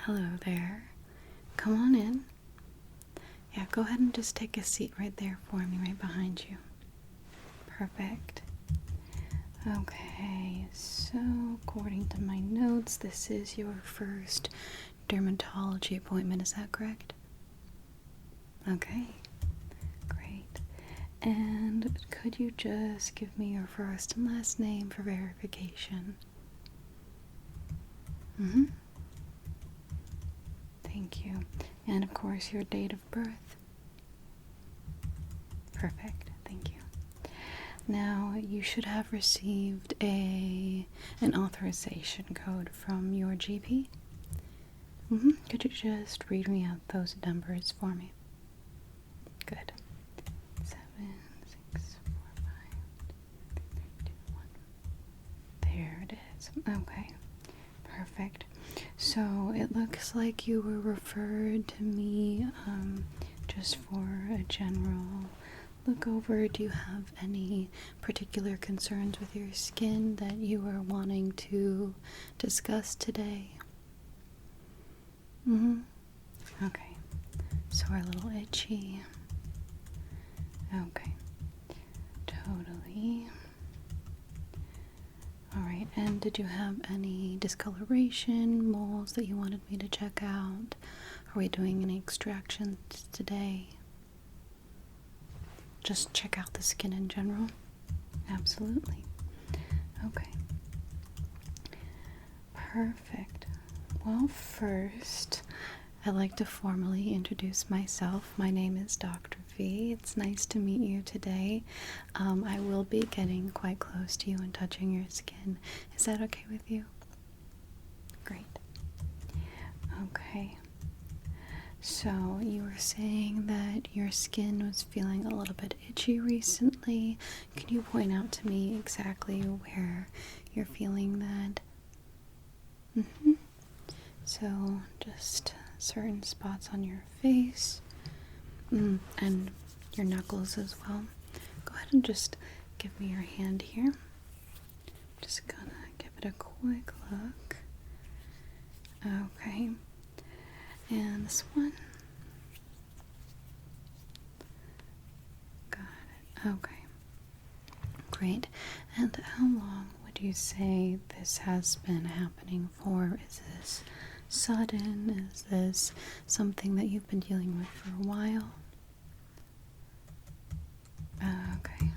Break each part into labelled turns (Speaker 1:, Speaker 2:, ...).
Speaker 1: Hello there. Come on in. Yeah, go ahead and just take a seat right there for me, right behind you. Perfect. Okay, so according to my notes, this is your first dermatology appointment, is that correct? Okay, great. And could you just give me your first and last name for verification? Thank you. And of course, your date of birth. Perfect. Thank you. Now, you should have received an authorization code from your GP. Could you just read me out those numbers for me? Good. 7, 6, 4, 5, 3, 2, 1. There it is. Okay. Perfect. So it looks like you were referred to me just for a general look over. Do you have any particular concerns with your skin that you are wanting to discuss today? Okay. So we're a little itchy. Okay. Totally. Alright, and did you have any discoloration, moles that you wanted me to check out? Are we doing any extractions today? Just check out the skin in general? Absolutely. Okay. Perfect. Well, first, I'd like to formally introduce myself. My name is Dr.V. It's nice to meet you today. I will be getting quite close to you and touching your skin. Is that okay with you? Great. Okay. So, you were saying that your skin was feeling a little bit itchy recently. Can you point out to me exactly where you're feeling that? So, just certain spots on your face and your knuckles as well. Go ahead and just give me your hand here. Just gonna give it a quick look. Okay. And this one. Got it. Okay. Great. And how long would you say this has been happening for? Is this sudden? Is this something that you've been dealing with for a while? Okay.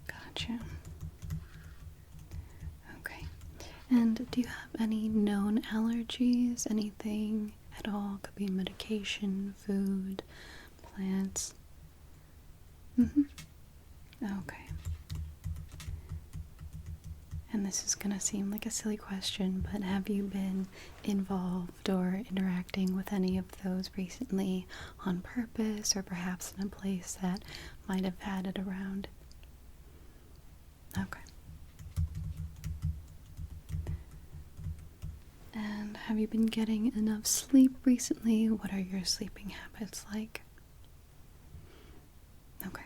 Speaker 1: Gotcha. Okay. And do you have any known allergies? Anything at all? Could be medication, food, plants. Okay. And this is gonna seem like a silly question, but have you been involved or interacting with any of those recently on purpose, or perhaps in a place that might have had it around? Okay. And have you been getting enough sleep recently? What are your sleeping habits like? Okay.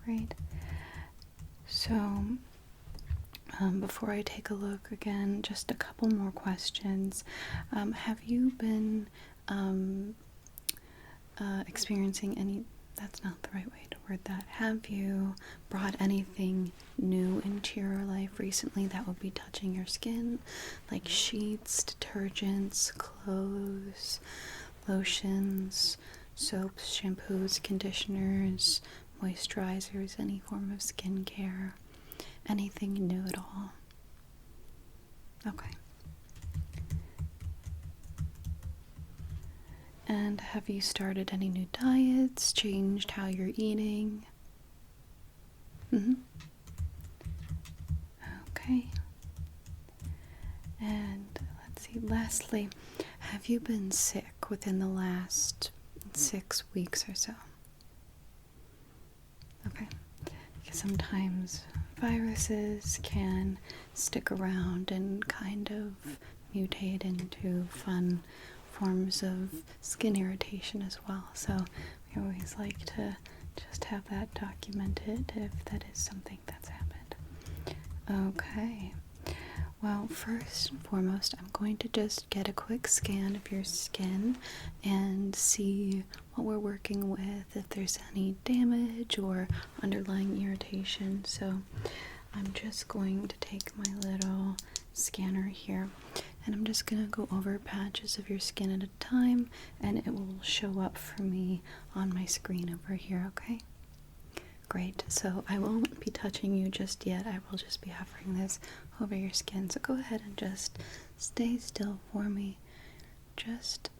Speaker 1: Great. So, before I take a look again, just a couple more questions. Have you been experiencing any, that's not the right way to word that, have you brought anything new into your life recently that would be touching your skin? Like sheets, detergents, clothes, lotions, soaps, shampoos, conditioners, moisturizers, any form of skincare, anything new at all? Okay. And have you started any new diets, changed how you're eating? Okay. And let's see, lastly, have you been sick within the last 6 weeks or so? Okay. Because sometimes viruses can stick around and kind of mutate into fun forms of skin irritation as well. So we always like to just have that documented if that is something that's happened. Okay. Well, first and foremost, I'm going to just get a quick scan of your skin and see what we're working with, if there's any damage or underlying irritation. So I'm just going to take my little scanner here and I'm just going to go over patches of your skin at a time, and it will show up for me on my screen over here, okay? Great, so I won't be touching you just yet. I will just be hovering this over your skin. So go ahead and just stay still for me. Just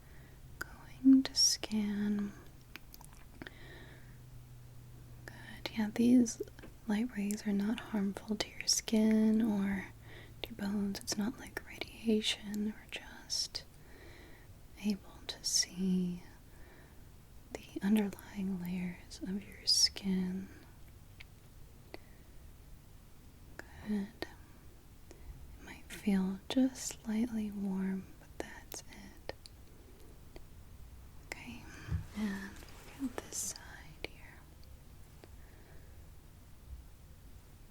Speaker 1: going to scan. Good. Yeah, these light rays are not harmful to your skin or to your bones. It's not like radiation. We're just able to see the underlying layers of your skin. Good. It might feel just slightly warm, but that's it. Okay, and look at this side here.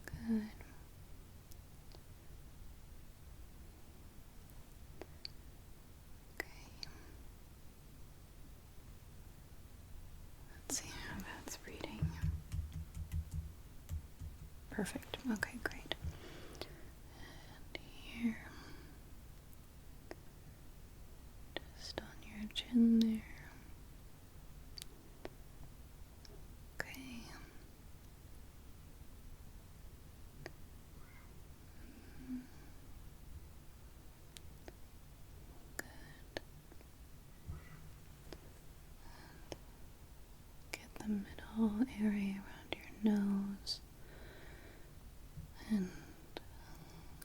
Speaker 1: Good. Okay. Let's see how that's reading. Perfect. Okay, great. Here, just on your chin there. Okay. Good. Get the middle area around your nose and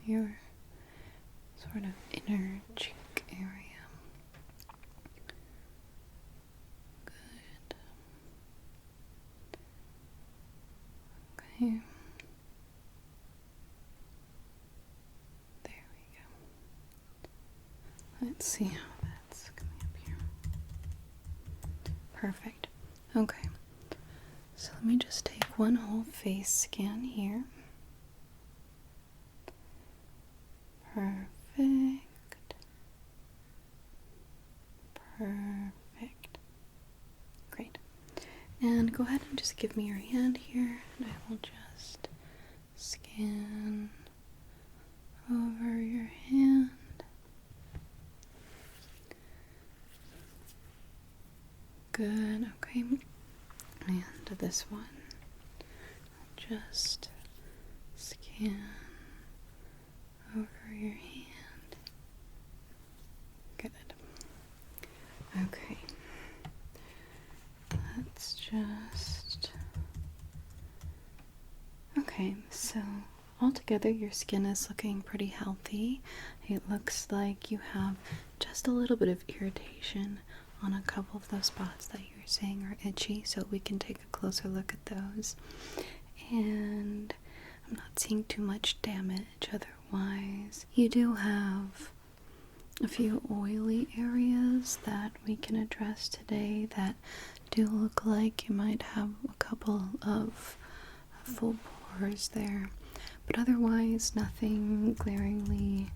Speaker 1: your sort of inner cheek area. Good. Okay. There we go. Let's see how that's coming up here. Perfect. Okay. So let me just take one whole face scan here. Perfect. Perfect. Great. And go ahead and just give me your hand here, and I will just scan over your hand. Good, okay. And this one, just scan over your hand. Good. Okay. Let's just... Okay, so altogether your skin is looking pretty healthy. It looks like you have just a little bit of irritation on a couple of those spots that you're saying are itchy, so we can take a closer look at those. And I'm not seeing too much damage otherwise. You do have a few oily areas that we can address today that do look like you might have a couple of full pores there, but otherwise nothing glaringly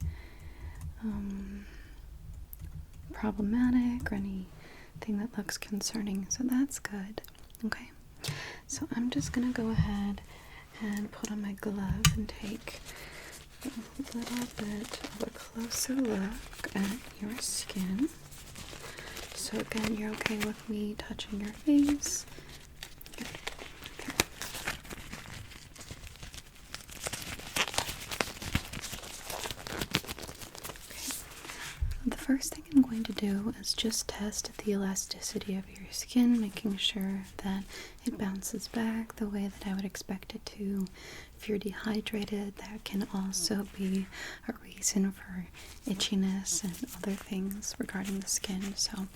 Speaker 1: problematic or anything that looks concerning, so that's good. Okay, so I'm just gonna go ahead and put on my glove and take a little bit of a closer look at your skin. So again, you're okay with me touching your face? Good. Okay. The first thing I'm going to do is just test the elasticity of your skin, making sure that it bounces back the way that I would expect it to. If you're dehydrated, that can also be a reason for itchiness and other things regarding the skin. So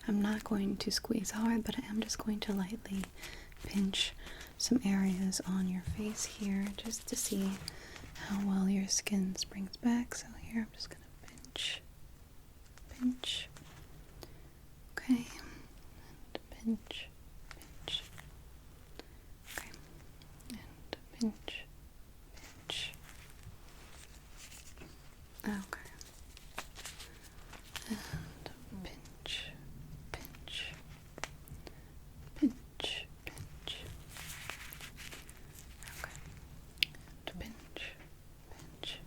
Speaker 1: I'm not going to squeeze hard, but I am just going to lightly pinch some areas on your face here just to see how well your skin springs back. So here I'm just going to pinch. Pinch. Okay. And pinch. Pinch. Okay. And pinch. Pinch. Okay. And pinch, pinch, pinch, pinch. Okay. And pinch, pinch.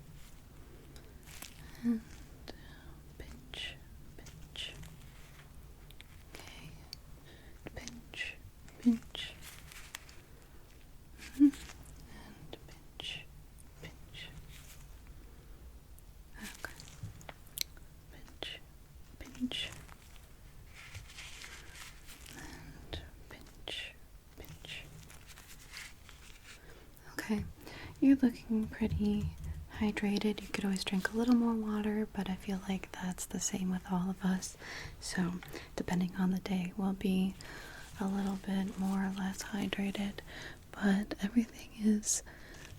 Speaker 1: And pinch, pinch. Okay. Pinch, pinch. And pinch, pinch. Okay. Pinch, pinch. And pinch, pinch. Okay, you're looking pretty hydrated. You could always drink a little more water, but I feel like that's the same with all of us. So, depending on the day, we'll be a little bit more or less hydrated, but everything is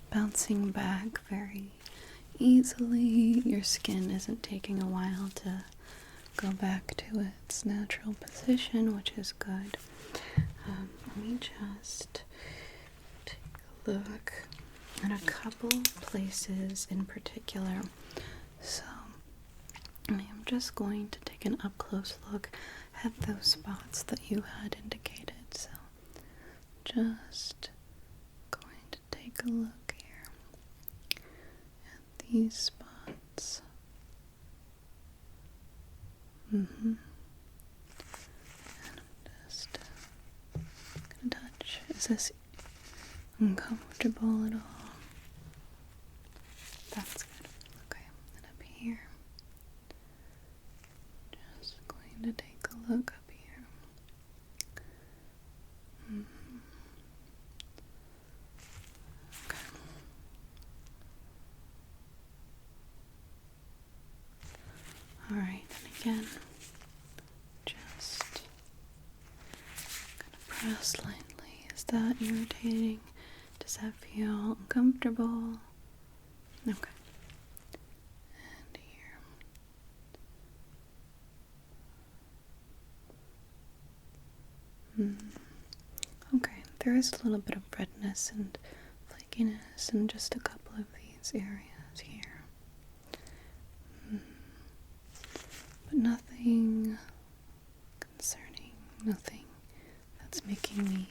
Speaker 1: bouncing back very easily. Your skin isn't taking a while to go back to its natural position, which is good. Let me just take a look at a couple places in particular. So I am just going to take an up-close look at those spots that you had indicated. So just going to take a look here at these spots. And I'm just gonna touch. Is this uncomfortable at all? That's good. Okay, and up here. Just going to take a look up here. Okay. Alright, and again, just gonna press lightly. Is that irritating? Does that feel uncomfortable? Okay. And here. Okay, there is a little bit of redness and flakiness in just a couple of these areas here. But nothing concerning, nothing that's making me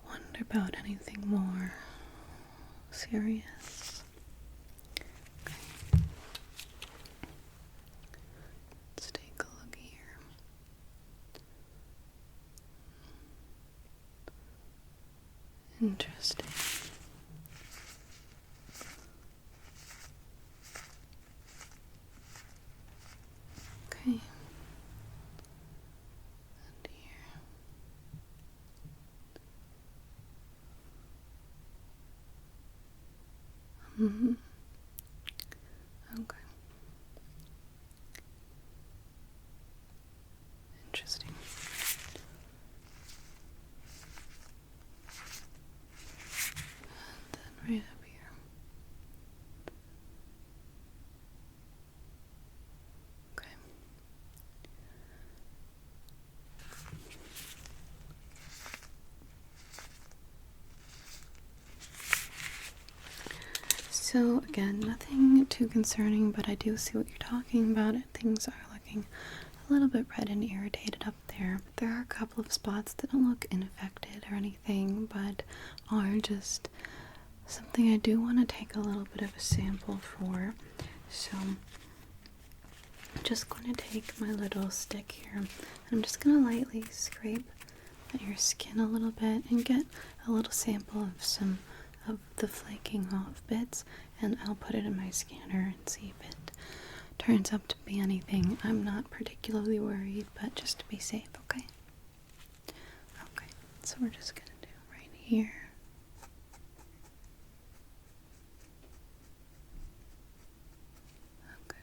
Speaker 1: wonder about anything more serious. Okay. Let's take a look here. Interesting. Okay. And here. Okay. Interesting. And then right up here. Okay. So again, nothing too concerning, but I do see what you're talking about. Things are looking a little bit red and irritated up there. There are a couple of spots that don't look infected or anything, but are just something I do want to take a little bit of a sample for. So I'm just going to take my little stick here, and I'm just going to lightly scrape at your skin a little bit and get a little sample of some of the flaking off bits, and I'll put it in my scanner and see if it turns up to be anything. I'm not particularly worried, but just to be safe, okay? Okay, so we're just gonna do right here. Okay.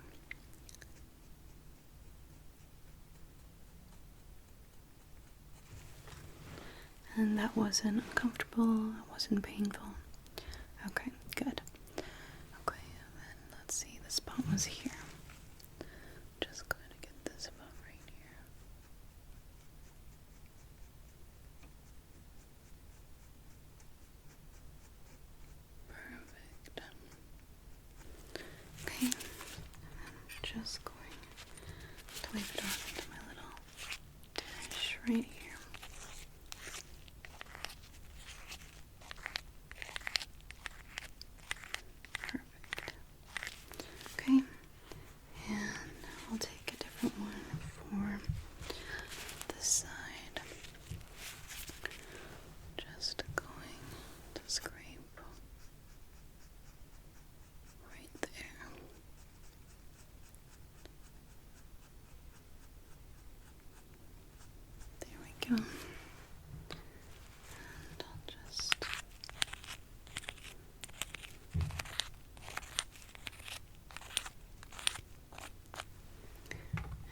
Speaker 1: And that wasn't uncomfortable, it wasn't painful. Okay, good. Okay, and then let's see, the spot was here. Just going to get this spot right here. Perfect. right here. Perfect. Okay, and I'll take a different one for this side. Just going to scrape right there. There we go. And I'll just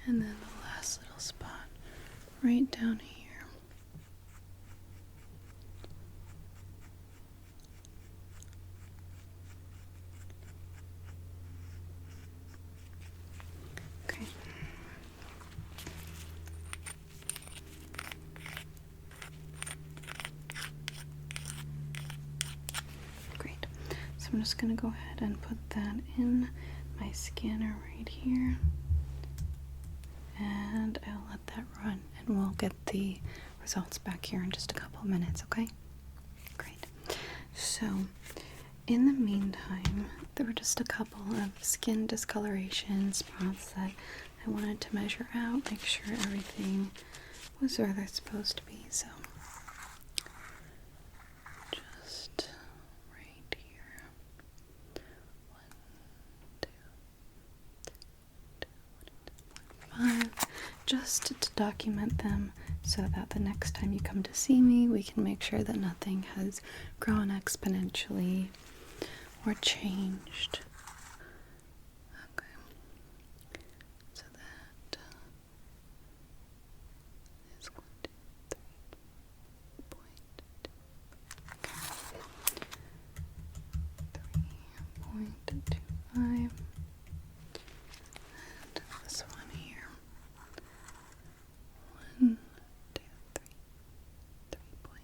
Speaker 1: and then the last little spot right down here. Okay. Great. So I'm just going to go ahead and put that in my scanner right here. And I'll let that run and we'll get the results back here in just a couple of minutes, okay? Great. So, in the meantime, there were just a couple of skin discoloration spots that I wanted to measure out, make sure everything was where they're supposed to be, so just right here. 1, 2, 5, just to document them so that the next time you come to see me, we can make sure that nothing has grown exponentially or changed. Okay. So that is 1, 2, 3.25. And this one here. 1, 2, 3, 3.7.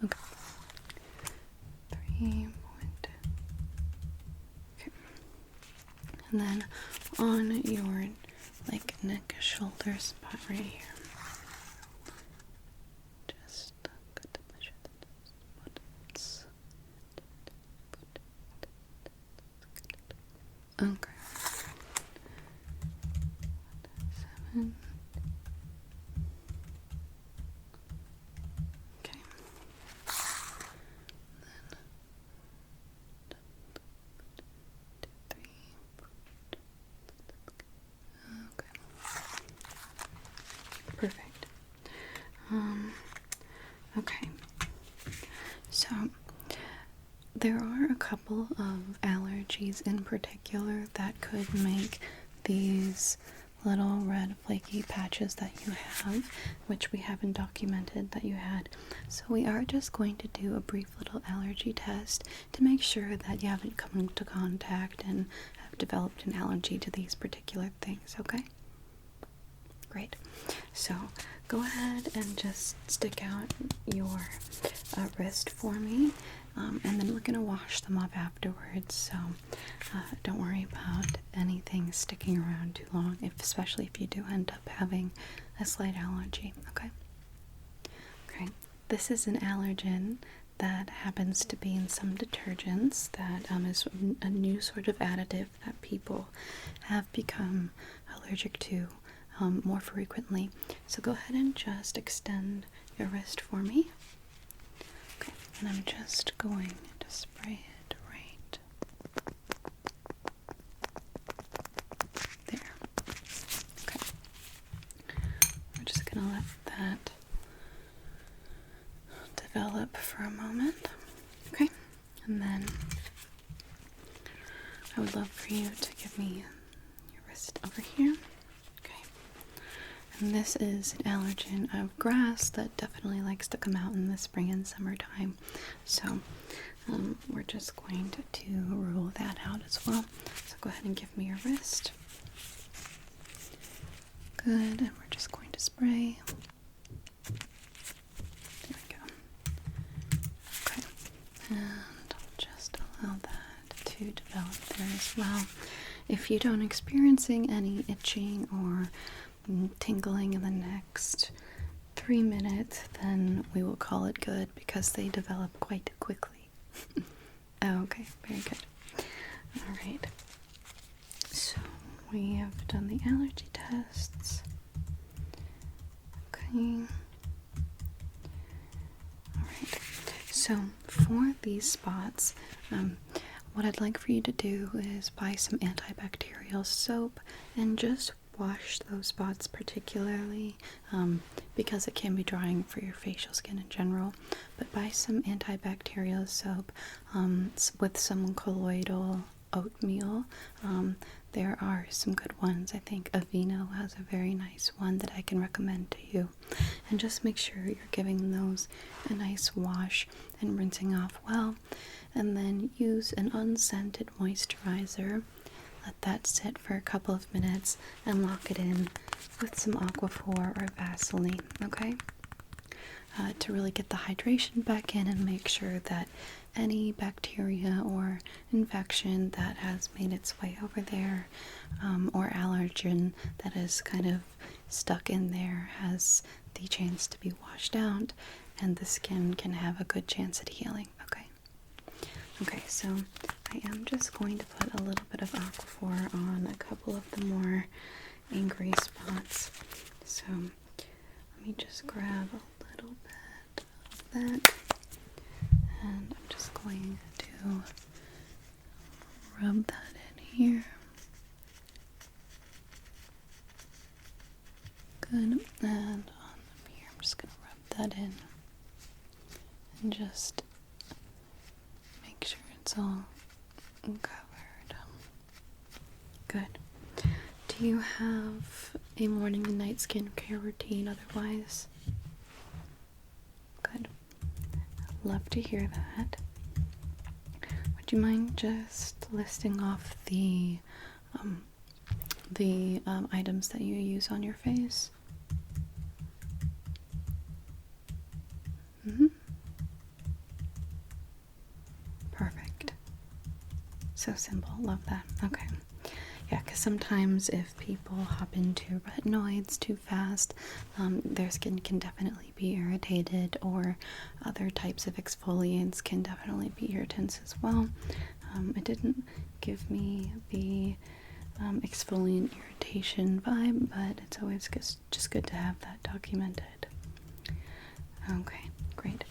Speaker 1: Okay. 3 point. Okay. And then on your like neck shoulder spot right here. Just good to measure the spots. Okay. 7. Okay. Then 3. Okay. Perfect. Okay. So there are a couple of allergies in particular that could make these little red flaky patches that you have, which we haven't documented that you had. So we are just going to do a brief little allergy test to make sure that you haven't come into contact and have developed an allergy to these particular things, okay? Great. So go ahead and just stick out your wrist for me, and then we're going to wash them off afterwards, so don't worry about anything sticking around too long, especially if you do end up having a slight allergy, okay? Okay, this is an allergen that happens to be in some detergents that is a new sort of additive that people have become allergic to more frequently. So go ahead and just extend your wrist for me. Okay, and I'm just going to spray it right there. Okay, we're just gonna let that develop for a moment. Okay, and then I would love for you to give me your wrist over here. And this is an allergen of grass that definitely likes to come out in the spring and summertime. So we're just going to rule that out as well. So go ahead and give me your wrist. Good, and we're just going to spray. There we go. Okay, and I'll just allow that to develop there as well. If you don't experiencing any itching or tingling in the next 3 minutes, then we will call it good because they develop quite quickly. Okay, very good. Alright, so we have done the allergy tests. Okay. Alright, so for these spots, what I'd like for you to do is buy some antibacterial soap and just wash those spots particularly, because it can be drying for your facial skin in general. But buy some antibacterial soap with some colloidal oatmeal. There are some good ones. I think Aveeno has a very nice one that I can recommend to you. And just make sure you're giving those a nice wash and rinsing off well. And then use an unscented moisturizer. Let that sit for a couple of minutes and lock it in with some Aquaphor or Vaseline, okay? To really get the hydration back in and make sure that any bacteria or infection that has made its way over there, or allergen that is kind of stuck in there, has the chance to be washed out and the skin can have a good chance at healing, okay? Okay, so I am just going to put a little bit of Aquaphor on a couple of the more angry spots. So let me just grab a little bit of that, and I'm just going to rub that in here. Good, and on here I'm just going to rub that in and just make sure it's all covered. Good. Do you have a morning and night skincare routine otherwise? Good. Love to hear that. Would you mind just listing off the items that you use on your face? Perfect. So simple. Love that. Okay. Yeah, because sometimes if people hop into retinoids too fast, their skin can definitely be irritated, or other types of exfoliants can definitely be irritants as well. It didn't give me the exfoliant irritation vibe, but it's always just good to have that documented. Okay, great.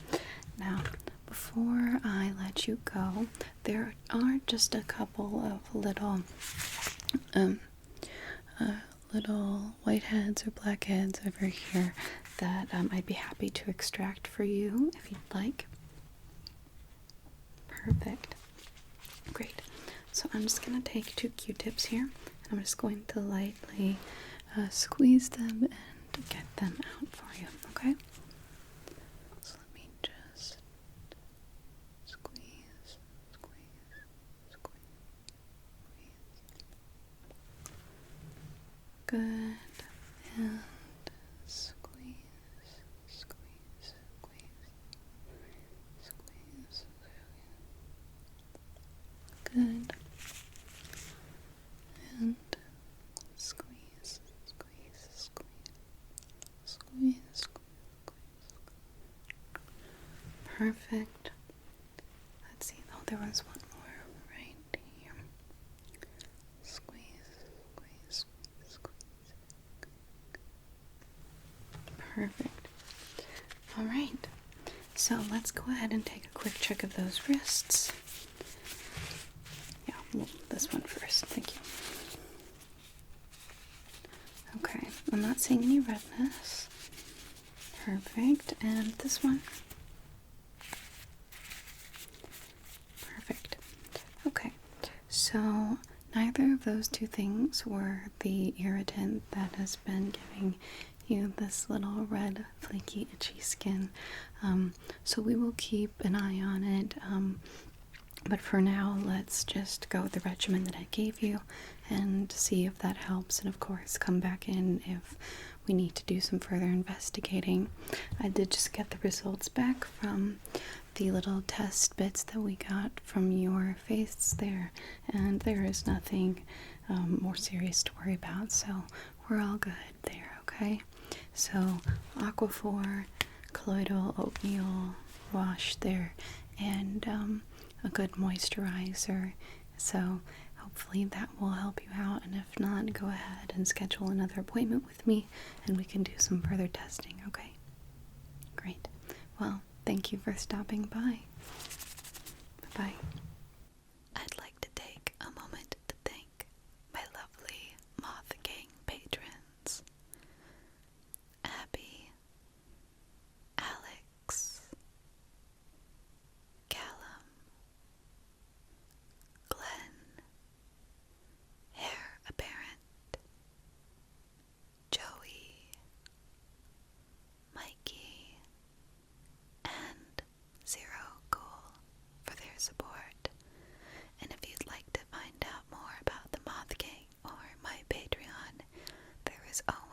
Speaker 1: Now, before I let you go, there are just a couple of little whiteheads or blackheads over here that I'd be happy to extract for you if you'd like. Perfect. Great. So I'm just going to take 2 Q-tips here. I'm just going to lightly squeeze them and get them out for you, okay? So let me just squeeze. Good. And squeeze. Good. And squeeze. Perfect. Let's see. Oh, there was one more right here. Squeeze. Perfect. All right. So let's go ahead and take a quick check of those wrists. Yeah, well, this one first. Thank you. Okay, I'm not seeing any redness. Perfect. And this one? Perfect. Okay, so neither of those 2 things were the irritant that has been giving you this little red, flaky, itchy skin. So we will keep an eye on it. But for now, let's just go with the regimen that I gave you and see if that helps. And of course, come back in if we need to do some further investigating. I did just get the results back from the little test bits that we got from your face there, and there is nothing more serious to worry about. So we're all good there, okay? So, Aquaphor, colloidal oatmeal wash there, and a good moisturizer. So, hopefully that will help you out, and if not, go ahead and schedule another appointment with me and we can do some further testing, okay? Great. Well, thank you for stopping by. Bye-bye. I'd like to take a moment to thank my lovely Moth Gang patrons. Abby, Alex, Callum, Glenn, Heir Apparent, Joey, Mikey, and Zero Cool for their support. And if you'd like to find out more about the Moth Gang or my Patreon, there is always